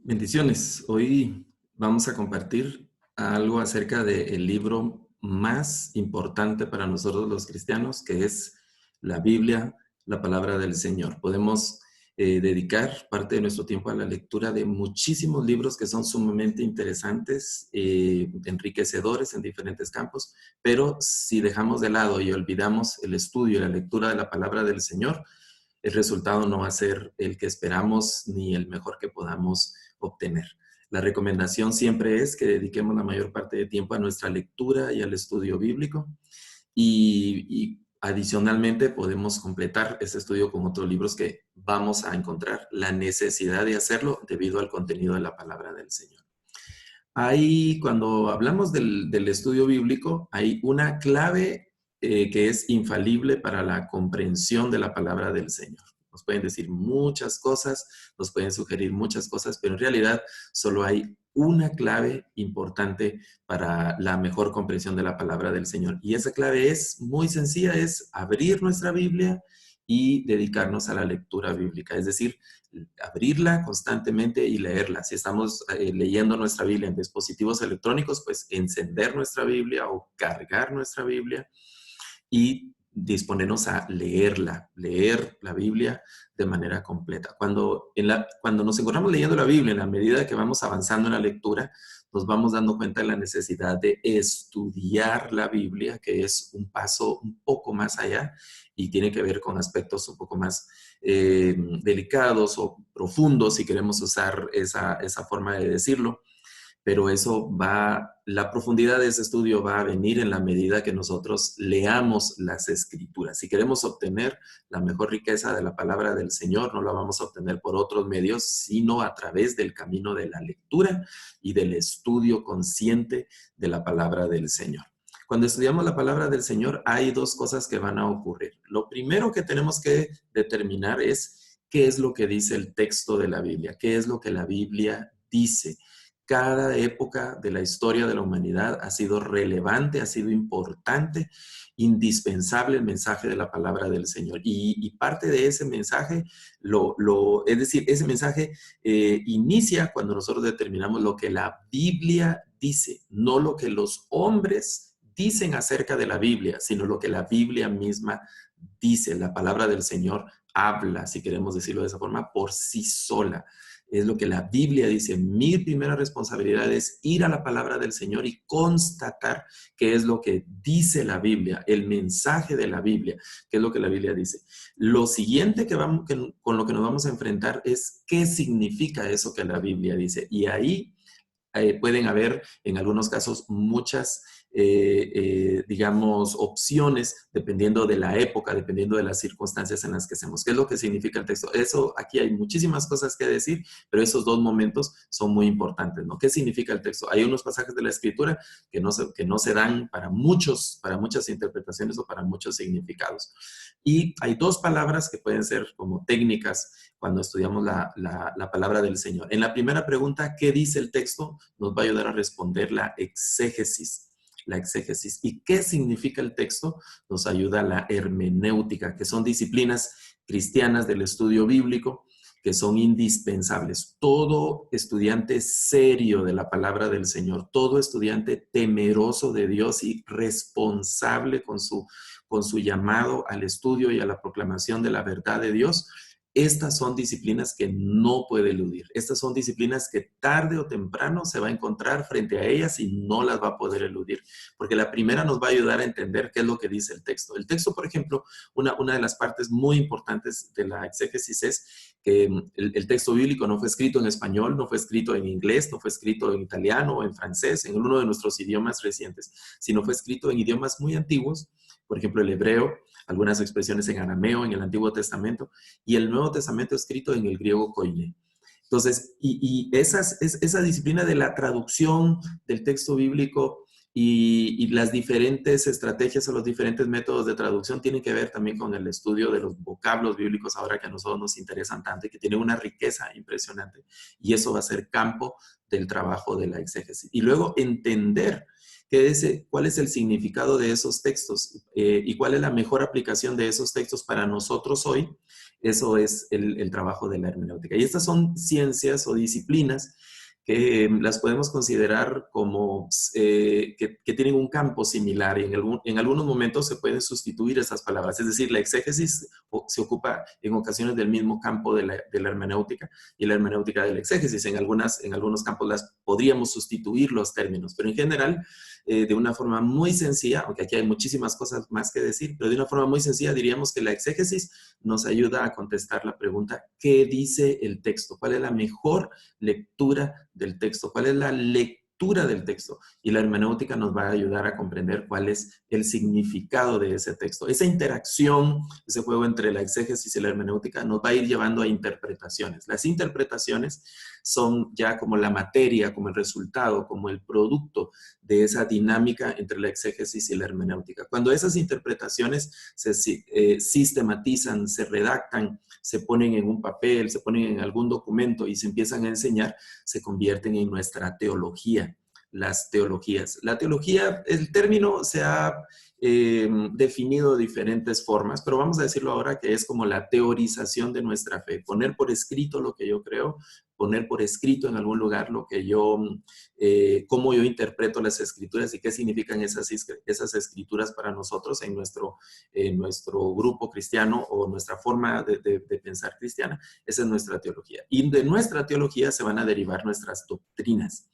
Bendiciones. Hoy vamos a compartir algo acerca del libro más importante para nosotros los cristianos, que es la Biblia, la palabra del Señor. Podemos dedicar parte de nuestro tiempo a la lectura de muchísimos libros que son sumamente interesantes, enriquecedores en diferentes campos, pero si dejamos de lado y olvidamos el estudio y la lectura de la palabra del Señor, el resultado no va a ser el que esperamos ni el mejor que podamos obtener. La recomendación siempre es que dediquemos la mayor parte de tiempo a nuestra lectura y al estudio bíblico y adicionalmente podemos completar ese estudio con otros libros que vamos a encontrar la necesidad de hacerlo debido al contenido de la palabra del Señor. Ahí, cuando hablamos del estudio bíblico, hay una clave que es infalible para la comprensión de la palabra del Señor. Nos pueden decir muchas cosas, nos pueden sugerir muchas cosas, pero en realidad solo hay una clave importante para la mejor comprensión de la palabra del Señor. Y esa clave es muy sencilla, es abrir nuestra Biblia y dedicarnos a la lectura bíblica, es decir, abrirla constantemente y leerla. Si estamos leyendo nuestra Biblia en dispositivos electrónicos, pues encender nuestra Biblia o cargar nuestra Biblia y disponernos a leerla, leer la Biblia de manera completa. Cuando nos encontramos leyendo la Biblia, en la medida que vamos avanzando en la lectura, nos vamos dando cuenta de la necesidad de estudiar la Biblia, que es un paso un poco más allá y tiene que ver con aspectos un poco más delicados o profundos, si queremos usar esa forma de decirlo. Pero la profundidad de ese estudio va a venir en la medida que nosotros leamos las escrituras. Si queremos obtener la mejor riqueza de la palabra del Señor, no la vamos a obtener por otros medios, sino a través del camino de la lectura y del estudio consciente de la palabra del Señor. Cuando estudiamos la palabra del Señor, hay dos cosas que van a ocurrir. Lo primero que tenemos que determinar es qué es lo que dice el texto de la Biblia, qué es lo que la Biblia dice. Cada época de la historia de la humanidad ha sido relevante, ha sido importante, indispensable el mensaje de la palabra del Señor. Y parte de ese mensaje, es decir, ese mensaje inicia cuando nosotros determinamos lo que la Biblia dice, no lo que los hombres dicen acerca de la Biblia, sino lo que la Biblia misma dice. La palabra del Señor habla, si queremos decirlo de esa forma, por sí sola. Es lo que la Biblia dice. Mi primera responsabilidad es ir a la palabra del Señor y constatar qué es lo que dice la Biblia, el mensaje de la Biblia, qué es lo que la Biblia dice. Lo siguiente con lo que nos vamos a enfrentar es qué significa eso que la Biblia dice. Y ahí pueden haber, en algunos casos, muchas, digamos, opciones dependiendo de la época, dependiendo de las circunstancias en las que estemos. ¿Qué es lo que significa el texto? Eso, aquí hay muchísimas cosas que decir, pero esos dos momentos son muy importantes, ¿no? ¿Qué significa el texto? Hay unos pasajes de la Escritura que no se dan para muchas interpretaciones o para muchos significados. Y hay dos palabras que pueden ser como técnicas cuando estudiamos la palabra del Señor. En la primera pregunta, ¿qué dice el texto? Nos va a ayudar a responder la exégesis. La exégesis. ¿Y qué significa el texto? Nos ayuda la hermenéutica, que son disciplinas cristianas del estudio bíblico que son indispensables. Todo estudiante serio de la palabra del Señor, todo estudiante temeroso de Dios y responsable con su llamado al estudio y a la proclamación de la verdad de Dios, estas son disciplinas que no puede eludir. Estas son disciplinas que tarde o temprano se va a encontrar frente a ellas y no las va a poder eludir. Porque la primera nos va a ayudar a entender qué es lo que dice el texto. El texto, por ejemplo, una de las partes muy importantes de la exégesis es que el texto bíblico no fue escrito en español, no fue escrito en inglés, no fue escrito en italiano o en francés, en uno de nuestros idiomas recientes, sino fue escrito en idiomas muy antiguos, por ejemplo, el hebreo, algunas expresiones en arameo, en el Antiguo Testamento, y el Nuevo Testamento escrito en el griego koiné. Entonces, esa disciplina de la traducción del texto bíblico y las diferentes estrategias o los diferentes métodos de traducción tienen que ver también con el estudio de los vocablos bíblicos ahora que a nosotros nos interesan tanto y que tienen una riqueza impresionante. Y eso va a ser campo del trabajo de la exégesis. Y luego entender cuál es el significado de esos textos y cuál es la mejor aplicación de esos textos para nosotros hoy. Eso es el trabajo de la hermenéutica. Y estas son ciencias o disciplinas que las podemos considerar como que tienen un campo similar y en algunos momentos se pueden sustituir esas palabras. Es decir, la exégesis se ocupa en ocasiones del mismo campo de la hermenéutica y la hermenéutica de la exégesis. En algunos campos las podríamos sustituir los términos, pero en general, de una forma muy sencilla, aunque aquí hay muchísimas cosas más que decir, pero de una forma muy sencilla diríamos que la exégesis nos ayuda a contestar la pregunta, ¿qué dice el texto? ¿Cuál es la mejor lectura del texto? ¿Cuál es la lectura del texto? Y la hermenéutica nos va a ayudar a comprender cuál es el significado de ese texto. Esa interacción, ese juego entre la exégesis y la hermenéutica nos va a ir llevando a interpretaciones. Las interpretaciones son ya como la materia, como el resultado, como el producto de esa dinámica entre la exégesis y la hermenéutica. Cuando esas interpretaciones se sistematizan, se redactan, se ponen en un papel, se ponen en algún documento y se empiezan a enseñar, se convierten en nuestra teología, las teologías. La teología, el término se ha definido de diferentes formas, pero vamos a decirlo ahora que es como la teorización de nuestra fe, poner por escrito lo que yo creo, poner por escrito en algún lugar lo que yo, cómo yo interpreto las escrituras y qué significan esas escrituras para nosotros en nuestro grupo cristiano o nuestra forma de pensar cristiana. Esa es nuestra teología. Y de nuestra teología se van a derivar nuestras doctrinas.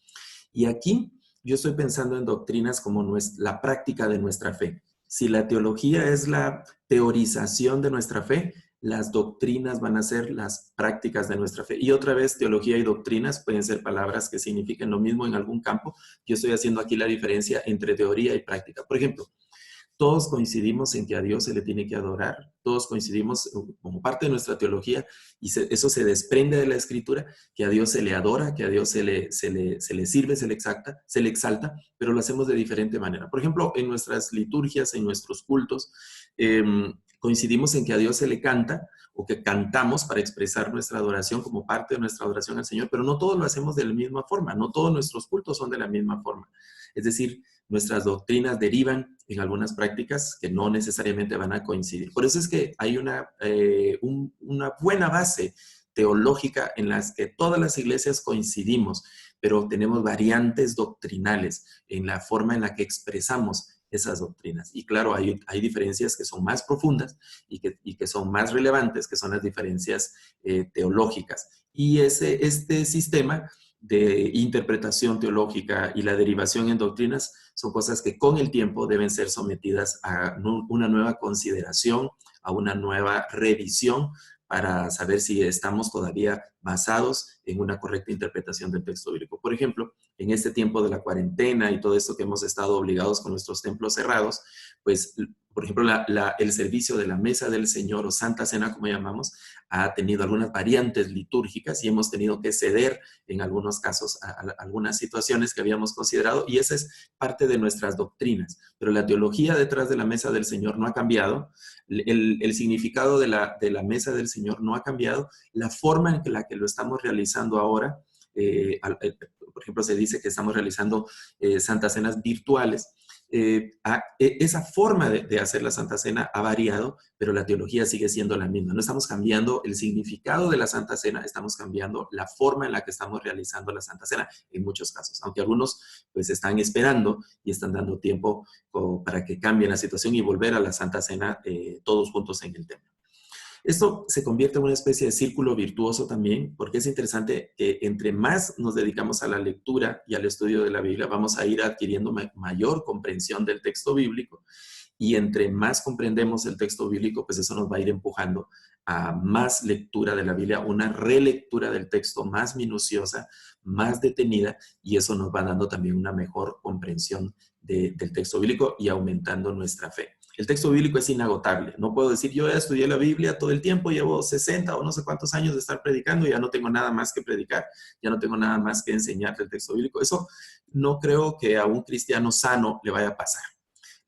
Y aquí yo estoy pensando en doctrinas como la práctica de nuestra fe. Si la teología es la teorización de nuestra fe, las doctrinas van a ser las prácticas de nuestra fe. Y otra vez, teología y doctrinas pueden ser palabras que signifiquen lo mismo en algún campo. Yo estoy haciendo aquí la diferencia entre teoría y práctica. Por ejemplo, todos coincidimos en que a Dios se le tiene que adorar, todos coincidimos como parte de nuestra teología, y eso se desprende de la Escritura, que a Dios se le adora, que a Dios se le sirve, se le exalta, pero lo hacemos de diferente manera. Por ejemplo, en nuestras liturgias, en nuestros cultos, coincidimos en que a Dios se le canta, o que cantamos para expresar nuestra adoración como parte de nuestra adoración al Señor, pero no todos lo hacemos de la misma forma, no todos nuestros cultos son de la misma forma. Es decir, nuestras doctrinas derivan en algunas prácticas que no necesariamente van a coincidir. Por eso es que hay una buena base teológica en las que todas las iglesias coincidimos, pero tenemos variantes doctrinales en la forma en la que expresamos esas doctrinas. Y claro, hay diferencias que son más profundas y que son más relevantes, que son las diferencias teológicas. Y este sistema de interpretación teológica y la derivación en doctrinas son cosas que con el tiempo deben ser sometidas a una nueva consideración, a una nueva revisión para saber si estamos todavía basados en una correcta interpretación del texto bíblico. Por ejemplo, en este tiempo de la cuarentena y todo esto que hemos estado obligados con nuestros templos cerrados, pues, por ejemplo, el servicio de la Mesa del Señor o Santa Cena, como llamamos, ha tenido algunas variantes litúrgicas y hemos tenido que ceder en algunos casos a algunas situaciones que habíamos considerado, y esa es parte de nuestras doctrinas. Pero la teología detrás de la Mesa del Señor no ha cambiado, el significado de la Mesa del Señor no ha cambiado, la forma en la que lo estamos realizando ahora, por ejemplo, se dice que estamos realizando Santas Cenas virtuales. Esa forma de hacer la Santa Cena ha variado, pero la teología sigue siendo la misma. No estamos cambiando el significado de la Santa Cena, estamos cambiando la forma en la que estamos realizando la Santa Cena en muchos casos, aunque algunos pues están esperando y están dando tiempo para que cambie la situación y volver a la Santa Cena todos juntos en el templo. Esto se convierte en una especie de círculo virtuoso también, porque es interesante que entre más nos dedicamos a la lectura y al estudio de la Biblia, vamos a ir adquiriendo mayor comprensión del texto bíblico, y entre más comprendemos el texto bíblico, pues eso nos va a ir empujando a más lectura de la Biblia, una relectura del texto más minuciosa, más detenida, y eso nos va dando también una mejor comprensión del texto bíblico y aumentando nuestra fe. El texto bíblico es inagotable. No puedo decir, yo ya estudié la Biblia todo el tiempo, llevo 60 o no sé cuántos años de estar predicando y ya no tengo nada más que predicar, ya no tengo nada más que enseñar del texto bíblico. Eso no creo que a un cristiano sano le vaya a pasar.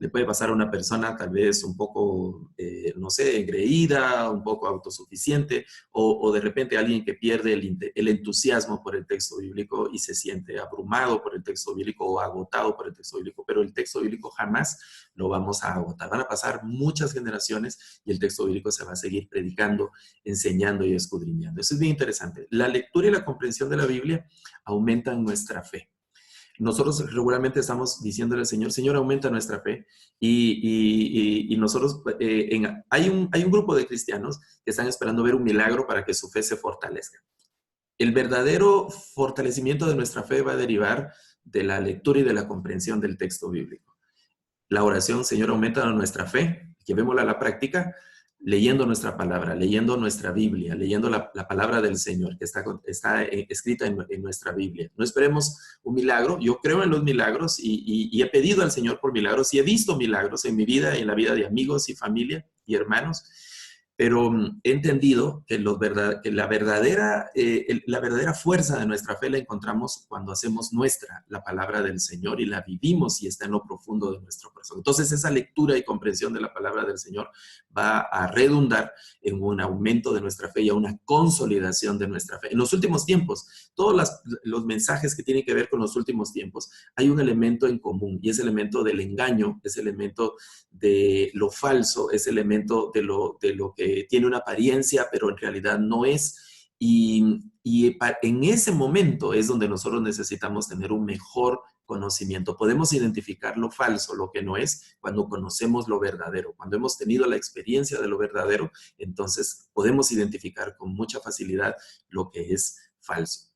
le puede pasar a una persona tal vez un poco, no sé, engreída, un poco autosuficiente, o de repente alguien que pierde el entusiasmo por el texto bíblico y se siente abrumado por el texto bíblico o agotado por el texto bíblico, pero el texto bíblico jamás lo vamos a agotar. Van a pasar muchas generaciones y el texto bíblico se va a seguir predicando, enseñando y escudriñando. Eso es bien interesante. La lectura y la comprensión de la Biblia aumentan nuestra fe. Nosotros regularmente estamos diciéndole al Señor, Señor, aumenta nuestra fe. Y nosotros, hay un grupo de cristianos que están esperando ver un milagro para que su fe se fortalezca. El verdadero fortalecimiento de nuestra fe va a derivar de la lectura y de la comprensión del texto bíblico. La oración, Señor, aumenta nuestra fe, llevémosla a la práctica, leyendo nuestra palabra, leyendo nuestra Biblia, leyendo la palabra del Señor que está escrita en nuestra Biblia. No esperemos un milagro. Yo creo en los milagros y he pedido al Señor por milagros y he visto milagros en mi vida y en la vida de amigos y familia y hermanos. Pero he entendido que la verdadera fuerza de nuestra fe la encontramos cuando hacemos nuestra la palabra del Señor y la vivimos y está en lo profundo de nuestro corazón. Entonces esa lectura y comprensión de la palabra del Señor va a redundar en un aumento de nuestra fe y a una consolidación de nuestra fe. En los últimos tiempos, todos los mensajes que tienen que ver con los últimos tiempos, hay un elemento en común y es el elemento del engaño, es el elemento de lo falso, es el elemento de lo que tiene una apariencia, pero en realidad no es. Y en ese momento es donde nosotros necesitamos tener un mejor conocimiento. Podemos identificar lo falso, lo que no es, cuando conocemos lo verdadero. Cuando hemos tenido la experiencia de lo verdadero, entonces podemos identificar con mucha facilidad lo que es falso.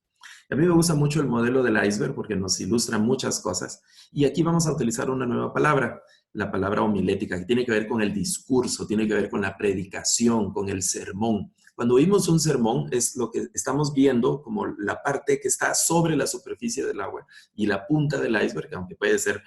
A mí me gusta mucho el modelo del iceberg porque nos ilustra muchas cosas. Y aquí vamos a utilizar una nueva palabra, la palabra homilética, que tiene que ver con el discurso, tiene que ver con la predicación, con el sermón. Cuando oímos un sermón es lo que estamos viendo como la parte que está sobre la superficie del agua y la punta del iceberg, aunque puede ser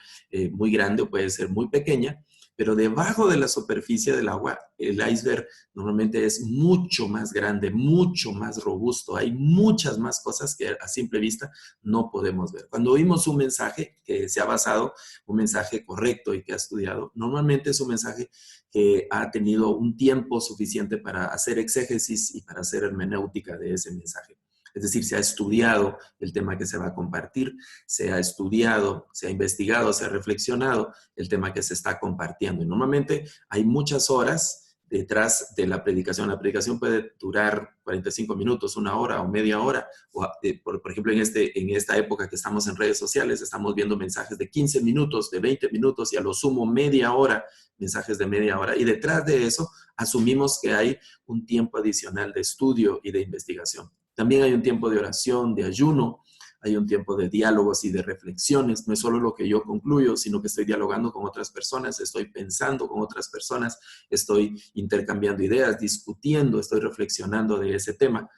muy grande o puede ser muy pequeña, pero debajo de la superficie del agua, el iceberg normalmente es mucho más grande, mucho más robusto. Hay muchas más cosas que a simple vista no podemos ver. Cuando oímos un mensaje que se ha basado, un mensaje correcto y que ha estudiado, normalmente es un mensaje que ha tenido un tiempo suficiente para hacer exégesis y para hacer hermenéutica de ese mensaje. Es decir, se ha estudiado el tema que se va a compartir, se ha estudiado, se ha investigado, se ha reflexionado el tema que se está compartiendo. Y normalmente hay muchas horas detrás de la predicación. La predicación puede durar 45 minutos, una hora o media hora. O, por ejemplo, en esta época que estamos en redes sociales, estamos viendo mensajes de 15 minutos, de 20 minutos y a lo sumo media hora, mensajes de media hora. Y detrás de eso asumimos que hay un tiempo adicional de estudio y de investigación. También hay un tiempo de oración, de ayuno, hay un tiempo de diálogos y de reflexiones. No es solo lo que yo concluyo, sino que estoy dialogando con otras personas, estoy pensando con otras personas, estoy intercambiando ideas, discutiendo, estoy reflexionando de ese tema.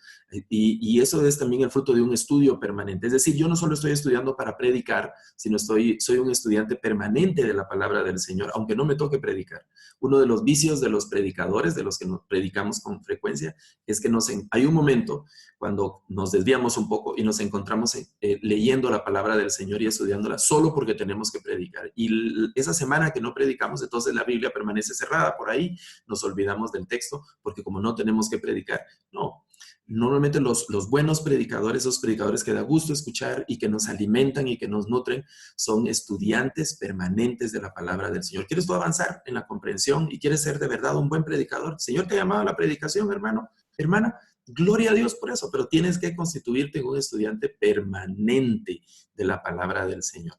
Y eso es también el fruto de un estudio permanente. Es decir, yo no solo estoy estudiando para predicar, sino soy un estudiante permanente de la palabra del Señor, aunque no me toque predicar. Uno de los vicios de los predicadores, de los que nos predicamos con frecuencia, es que hay un momento cuando nos desviamos un poco y nos encontramos leyendo la palabra del Señor y estudiándola solo porque tenemos que predicar. Y esa semana que no predicamos, entonces la Biblia permanece cerrada por ahí, nos olvidamos del texto porque como no tenemos que predicar, no. Normalmente los buenos predicadores, esos predicadores que da gusto escuchar y que nos alimentan y que nos nutren, son estudiantes permanentes de la palabra del Señor. ¿Quieres tú avanzar en la comprensión y quieres ser de verdad un buen predicador? El Señor te ha llamado a la predicación, hermano, hermana. Gloria a Dios por eso, pero tienes que constituirte en un estudiante permanente de la palabra del Señor.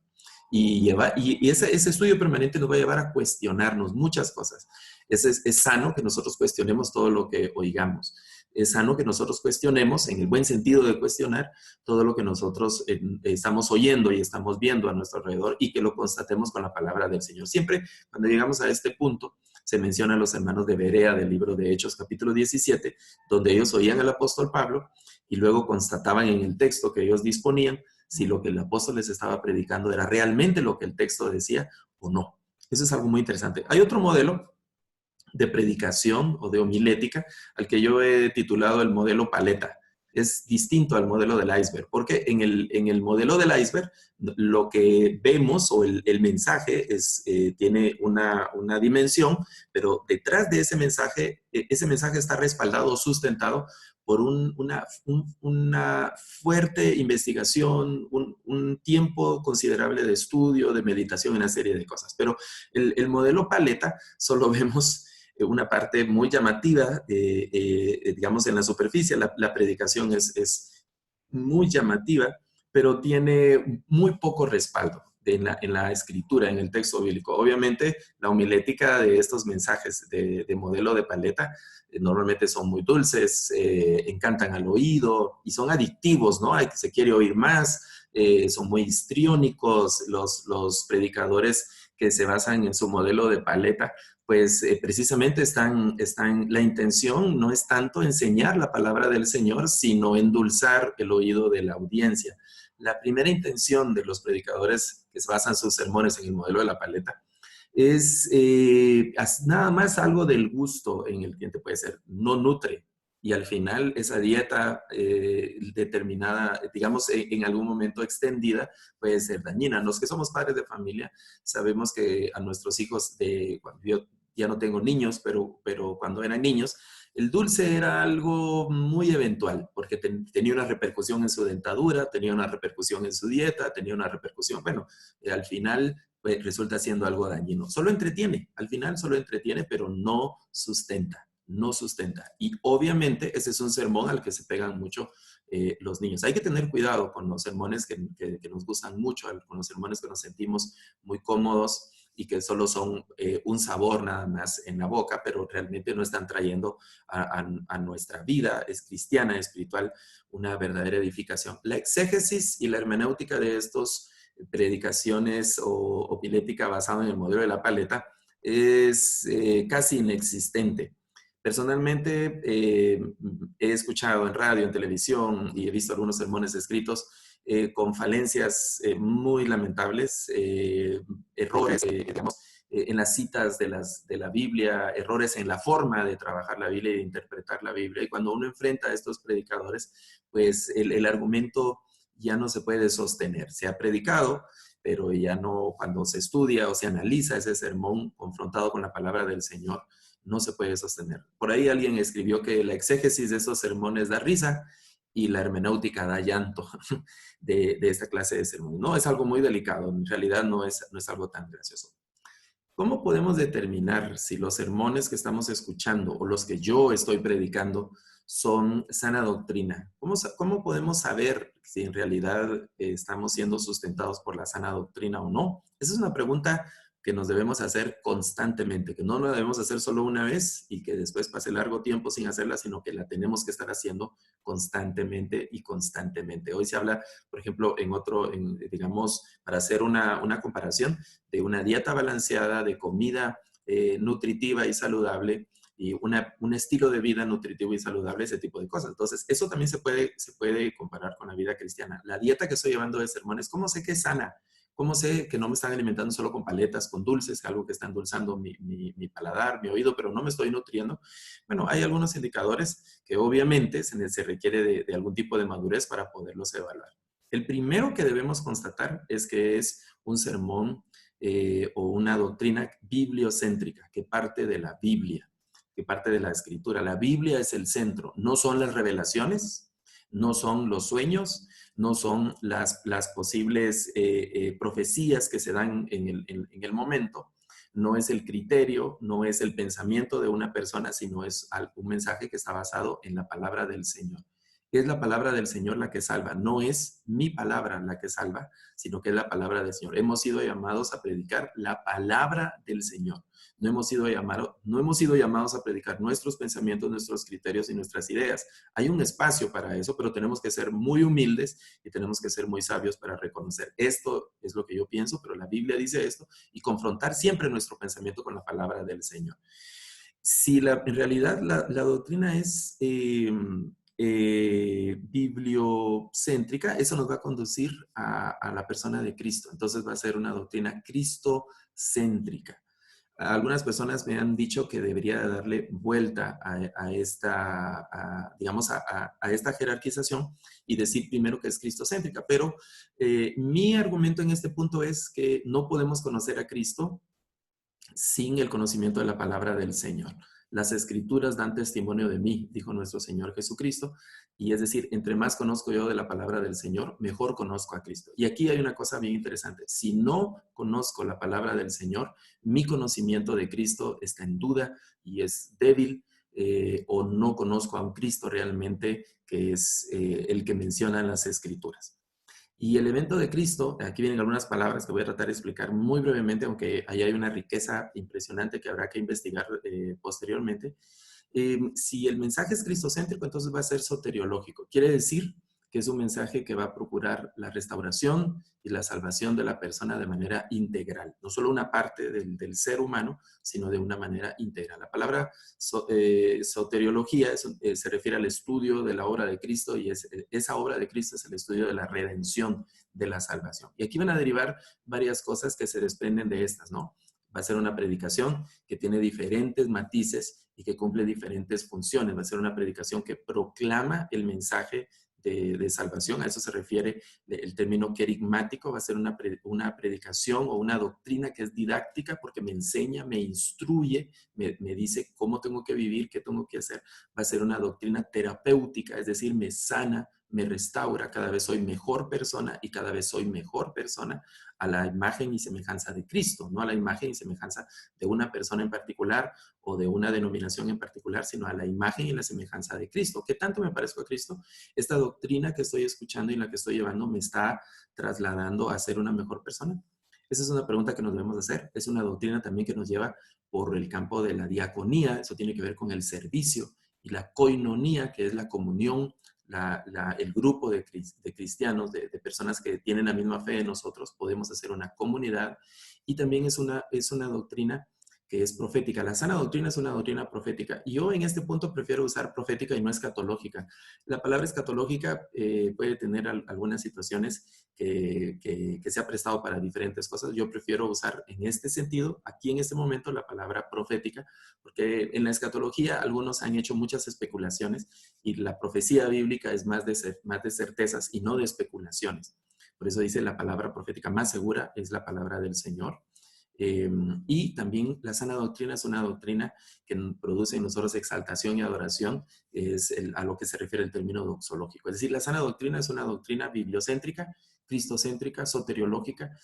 Y ese estudio permanente nos va a llevar a cuestionarnos muchas cosas. Es sano que nosotros cuestionemos todo lo que oigamos. Es sano que nosotros cuestionemos, en el buen sentido de cuestionar, todo lo que nosotros estamos oyendo y estamos viendo a nuestro alrededor y que lo constatemos con la palabra del Señor. Siempre cuando llegamos a este punto, se menciona a los hermanos de Berea del libro de Hechos, capítulo 17, donde ellos oían al apóstol Pablo y luego constataban en el texto que ellos disponían si lo que el apóstol les estaba predicando era realmente lo que el texto decía o no. Eso es algo muy interesante. Hay otro modelo de predicación o de homilética al que yo he titulado el modelo paleta. es distinto al modelo del iceberg, porque en el modelo del iceberg lo que vemos o el mensaje tiene una dimensión, pero detrás de ese mensaje está respaldado o sustentado por una fuerte investigación, un tiempo considerable de estudio, de meditación, una serie de cosas. Pero el modelo paleta solo vemos una parte muy llamativa, digamos, en la superficie. La predicación es muy llamativa, pero tiene muy poco respaldo en la escritura, en el texto bíblico. Obviamente, la homilética de estos mensajes de modelo de paleta normalmente son muy dulces, encantan al oído y son adictivos, ¿no? Se quiere oír más, son muy histriónicos. Los predicadores que se basan en su modelo de paleta, pues precisamente la intención no es tanto enseñar la palabra del Señor, sino endulzar el oído de la audiencia. La primera intención de los predicadores que se basan sus sermones en el modelo de la paleta es nada más algo del gusto en el cliente, puede ser, no nutre. Y al final esa dieta determinada, digamos, en algún momento extendida, puede ser dañina. Los que somos padres de familia sabemos que a nuestros hijos, cuando yo ya no tengo niños, pero cuando eran niños, el dulce era algo muy eventual, porque tenía una repercusión en su dentadura, tenía una repercusión en su dieta, tenía una repercusión, bueno, al final pues, resulta siendo algo dañino. Solo entretiene, al final solo entretiene, pero no sustenta, no sustenta. Y obviamente ese es un sermón al que se pegan mucho los niños. Hay que tener cuidado con los sermones que nos gustan mucho, con los sermones que nos sentimos muy cómodos y que solo son un sabor nada más en la boca, pero realmente no están trayendo a nuestra vida es cristiana, espiritual, una verdadera edificación. La exégesis y la hermenéutica de estos predicaciones o homilética basada en el modelo de la paleta es casi inexistente. Personalmente he escuchado en radio, en televisión y he visto algunos sermones escritos con falencias muy lamentables, errores, digamos, en las citas de la Biblia, errores en la forma de trabajar la Biblia y de interpretar la Biblia. Y cuando uno enfrenta a estos predicadores, pues el argumento ya no se puede sostener. Se ha predicado, pero ya no, cuando se estudia o se analiza ese sermón confrontado con la palabra del Señor, no se puede sostener. Por ahí alguien escribió que la exégesis de esos sermones da risa y la hermenéutica da llanto de esta clase de sermón. No, es algo muy delicado, en realidad no es algo tan gracioso. ¿Cómo podemos determinar si los sermones que estamos escuchando o los que yo estoy predicando son sana doctrina? ¿Cómo podemos saber si en realidad estamos siendo sustentados por la sana doctrina o no? Esa es una pregunta que nos debemos hacer constantemente, que no la debemos hacer solo una vez y que después pase largo tiempo sin hacerla, sino que la tenemos que estar haciendo constantemente y constantemente. Hoy se habla, por ejemplo, digamos, para hacer una comparación, de una dieta balanceada, de comida nutritiva y saludable y un estilo de vida nutritivo y saludable, ese tipo de cosas. Entonces, eso también se puede comparar con la vida cristiana. La dieta que estoy llevando de sermones, ¿cómo sé que es sana? ¿Cómo sé que no me están alimentando solo con paletas, con dulces, algo que está endulzando mi paladar, mi oído, pero no me estoy nutriendo? Bueno, hay algunos indicadores que obviamente se requiere de algún tipo de madurez para poderlos evaluar. El primero que debemos constatar es que es un sermón o una doctrina bibliocéntrica, que parte de la Biblia, que parte de la Escritura. La Biblia es el centro, no son las revelaciones, no son los sueños, no son las posibles profecías que se dan en el momento, no es el criterio, no es el pensamiento de una persona, sino es un mensaje que está basado en la palabra del Señor. Es la palabra del Señor la que salva, no es mi palabra la que salva, sino que es la palabra del Señor. Hemos sido llamados a predicar la palabra del Señor. No hemos sido llamados a predicar nuestros pensamientos, nuestros criterios y nuestras ideas. Hay un espacio para eso, pero tenemos que ser muy humildes y tenemos que ser muy sabios para reconocer esto es lo que yo pienso, pero la Biblia dice esto, y confrontar siempre nuestro pensamiento con la palabra del Señor. Si en realidad la doctrina es bibliocéntrica, eso nos va a conducir a la persona de Cristo. Entonces va a ser una doctrina cristocéntrica. algunas personas me han dicho que debería darle vuelta a esta, digamos, a esta jerarquización y decir primero que es cristocéntrica. Pero mi argumento en este punto es que no podemos conocer a Cristo sin el conocimiento de la palabra del Señor. Las escrituras dan testimonio de mí, dijo nuestro Señor Jesucristo, y es decir, entre más conozco yo de la palabra del Señor, mejor conozco a Cristo. Y aquí hay una cosa bien interesante. Si no conozco la palabra del Señor, mi conocimiento de Cristo está en duda y es débil, o no conozco a un Cristo realmente que es el que mencionan las escrituras. Y el evento de Cristo, aquí vienen algunas palabras que voy a tratar de explicar muy brevemente, aunque ahí hay una riqueza impresionante que habrá que investigar posteriormente. Si el mensaje es cristocéntrico, entonces va a ser soteriológico. Quiere decir que es un mensaje que va a procurar la restauración y la salvación de la persona de manera integral. No solo una parte del ser humano, sino de una manera integral. La palabra soteriología se refiere al estudio de la obra de Cristo y esa obra de Cristo es el estudio de la redención, de la salvación. Y aquí van a derivar varias cosas que se desprenden de estas, ¿no? Va a ser una predicación que tiene diferentes matices y que cumple diferentes funciones. Va a ser una predicación que proclama el mensaje de salvación. A eso se refiere el término querigmático. Va a ser una predicación o una doctrina que es didáctica porque me enseña, me instruye, me dice cómo tengo que vivir, qué tengo que hacer. Va a ser una doctrina terapéutica, es decir, me sana, me restaura, cada vez soy mejor persona y cada vez soy mejor persona a la imagen y semejanza de Cristo, no a la imagen y semejanza de una persona en particular o de una denominación en particular, sino a la imagen y la semejanza de Cristo. ¿Qué tanto me parezco a Cristo? Esta doctrina que estoy escuchando y la que estoy llevando me está trasladando a ser una mejor persona. Esa es una pregunta que nos debemos hacer. Es una doctrina también que nos lleva por el campo de la diaconía, eso tiene que ver con el servicio, y la coinonía, que es la comunión, el grupo de cristianos, de personas que tienen la misma fe de nosotros, podemos hacer una comunidad. Y también es una doctrina que es profética. La sana doctrina es una doctrina profética. Y yo en este punto prefiero usar profética y no escatológica. La palabra escatológica puede tener algunas situaciones que se ha prestado para diferentes cosas. Yo prefiero usar en este sentido, aquí en este momento, la palabra profética, porque en la escatología algunos han hecho muchas especulaciones y la profecía bíblica es más de certezas y no de especulaciones. Por eso dice la palabra profética más segura es la palabra del Señor. Y también la sana doctrina es una doctrina que produce en nosotros exaltación y adoración, a lo que se refiere el término doxológico. Es decir, la sana doctrina es una doctrina bibliocéntrica, cristocéntrica, soteriológica,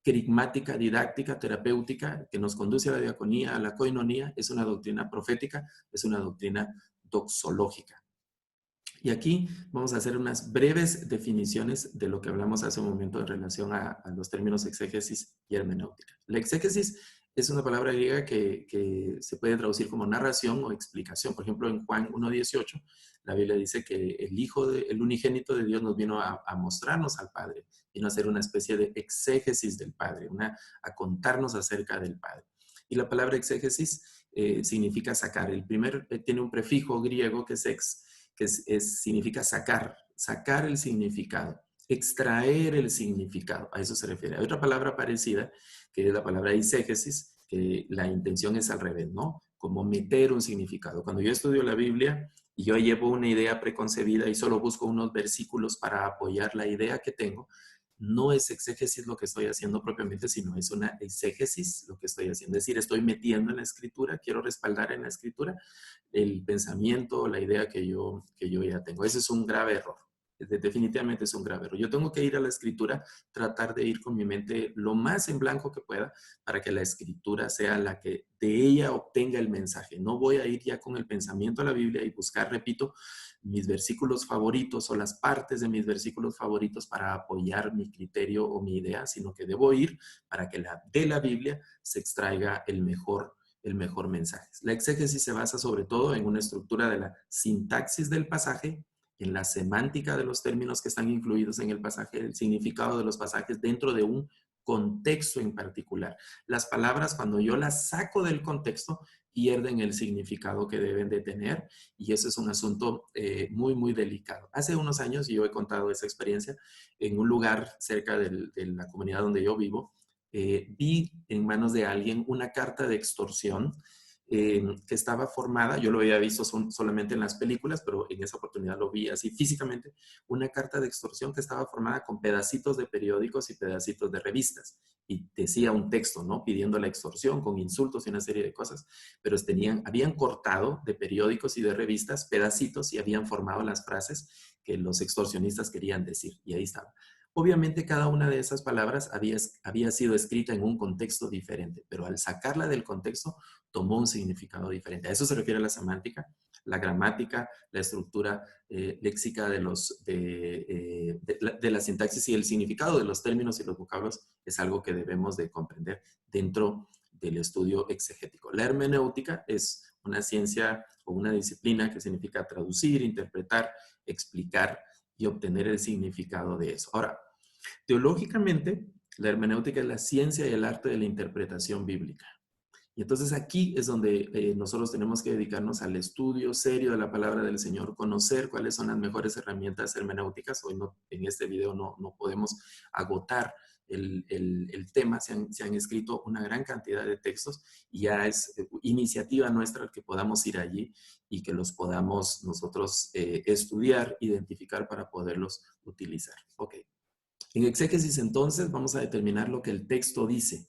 querigmática, didáctica, terapéutica, que nos conduce a la diaconía, a la coinonía. Es una doctrina profética, es una doctrina doxológica. Y aquí vamos a hacer unas breves definiciones de lo que hablamos hace un momento en relación a los términos exégesis y hermenéutica. La exégesis es una palabra griega que se puede traducir como narración o explicación. Por ejemplo, en Juan 1:18, la Biblia dice que el unigénito de Dios nos vino a mostrarnos al Padre, vino a hacer una especie de exégesis del Padre, a contarnos acerca del Padre. Y la palabra exégesis significa sacar. Tiene un prefijo griego que es ex, significa sacar el significado, extraer el significado, a eso se refiere. Hay otra palabra parecida, que es la palabra eisegesis, que la intención es al revés, ¿no? Como meter un significado. Cuando yo estudio la Biblia y yo llevo una idea preconcebida y solo busco unos versículos para apoyar la idea que tengo, no es exégesis lo que estoy haciendo propiamente, sino es una exégesis lo que estoy haciendo. Es decir, estoy metiendo en la escritura, quiero respaldar en la escritura el pensamiento o la idea que yo ya tengo. Ese es un grave error. Definitivamente es un grave error. Yo tengo que ir a la escritura, tratar de ir con mi mente lo más en blanco que pueda para que la escritura sea la que de ella obtenga el mensaje. No voy a ir ya con el pensamiento a la Biblia y buscar, repito, mis versículos favoritos o las partes de mis versículos favoritos para apoyar mi criterio o mi idea, sino que debo ir para que de la Biblia se extraiga el mejor mensaje. La exégesis se basa sobre todo en una estructura de la sintaxis del pasaje, en la semántica de los términos que están incluidos en el pasaje, el significado de los pasajes dentro de un contexto en particular. Las palabras, cuando yo las saco del contexto, pierden el significado que deben de tener y eso es un asunto muy, muy delicado. Hace unos años, y yo he contado esa experiencia, en un lugar cerca de la comunidad donde yo vivo, vi en manos de alguien una carta de extorsión que estaba formada, yo lo había visto solamente en las películas, pero en esa oportunidad lo vi así físicamente, una carta de extorsión que estaba formada con pedacitos de periódicos y pedacitos de revistas. Y decía un texto, ¿no? Pidiendo la extorsión con insultos y una serie de cosas, pero habían cortado de periódicos y de revistas pedacitos y habían formado las frases que los extorsionistas querían decir. Y ahí estaba. Obviamente cada una de esas palabras había sido escrita en un contexto diferente, pero al sacarla del contexto tomó un significado diferente. A eso se refiere la semántica, la gramática, la estructura léxica de la sintaxis y el significado de los términos y los vocablos es algo que debemos de comprender dentro del estudio exegético. La hermenéutica es una ciencia o una disciplina que significa traducir, interpretar, explicar y obtener el significado de eso. Ahora, teológicamente, la hermenéutica es la ciencia y el arte de la interpretación bíblica. Y entonces aquí es donde nosotros tenemos que dedicarnos al estudio serio de la palabra del Señor, conocer cuáles son las mejores herramientas hermenéuticas. Hoy en este video no podemos agotar el tema, se han escrito una gran cantidad de textos y ya es iniciativa nuestra que podamos ir allí y que los podamos nosotros estudiar, identificar para poderlos utilizar. Ok. En exégesis entonces vamos a determinar lo que el texto dice.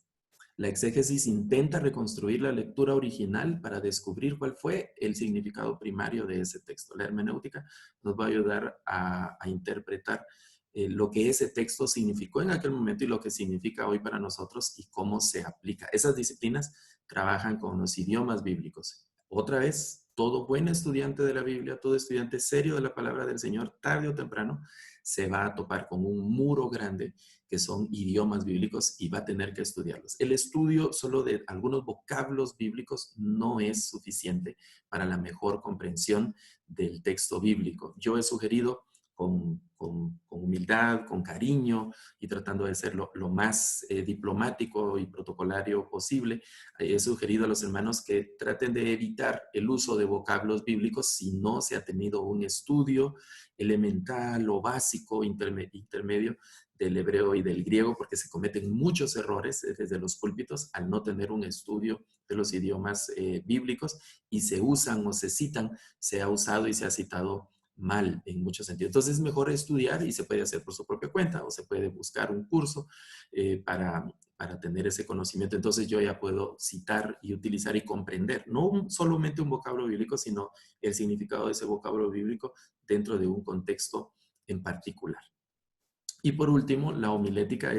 La exégesis intenta reconstruir la lectura original para descubrir cuál fue el significado primario de ese texto. La hermenéutica nos va a ayudar a interpretar lo que ese texto significó en aquel momento y lo que significa hoy para nosotros y cómo se aplica. Esas disciplinas trabajan con los idiomas bíblicos. Otra vez, todo buen estudiante de la Biblia, todo estudiante serio de la palabra del Señor, tarde o temprano, se va a topar con un muro grande que son idiomas bíblicos y va a tener que estudiarlos. El estudio solo de algunos vocablos bíblicos no es suficiente para la mejor comprensión del texto bíblico. Yo he sugerido con humildad, con cariño y tratando de ser lo más diplomático y protocolario posible, he sugerido a los hermanos que traten de evitar el uso de vocablos bíblicos si no se ha tenido un estudio elemental o básico, intermedio del hebreo y del griego, porque se cometen muchos errores desde los púlpitos al no tener un estudio de los idiomas bíblicos y se usan o se citan, se ha usado y se ha citado mal en muchos sentidos. Entonces es mejor estudiar y se puede hacer por su propia cuenta o se puede buscar un curso para tener ese conocimiento. Entonces yo ya puedo citar y utilizar y comprender, no solamente un vocablo bíblico, sino el significado de ese vocablo bíblico dentro de un contexto en particular. Y por último, la homilética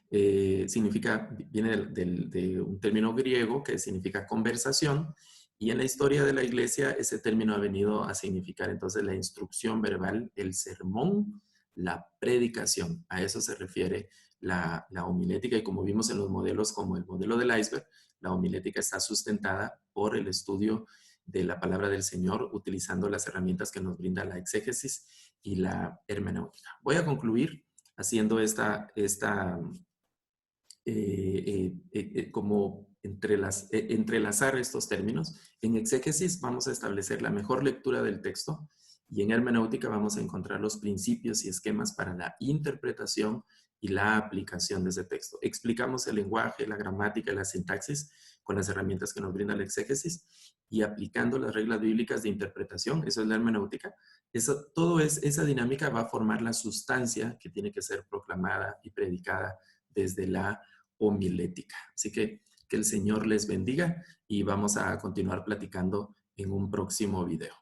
viene de un término griego que significa conversación, y en la historia de la iglesia ese término ha venido a significar entonces la instrucción verbal, el sermón, la predicación. A eso se refiere la homilética, y como vimos en los modelos como el modelo del iceberg, la homilética está sustentada por el estudio de la palabra del Señor utilizando las herramientas que nos brinda la exégesis y la hermenéutica. Voy a concluir haciendo como entrelazar estos términos. En exégesis vamos a establecer la mejor lectura del texto y en hermenéutica vamos a encontrar los principios y esquemas para la interpretación y la aplicación de ese texto. Explicamos el lenguaje, la gramática y la sintaxis con las herramientas que nos brinda la exégesis y aplicando las reglas bíblicas de interpretación, eso es la hermenéutica. Esa dinámica va a formar la sustancia que tiene que ser proclamada y predicada desde la homilética. Así que el Señor les bendiga y vamos a continuar platicando en un próximo video.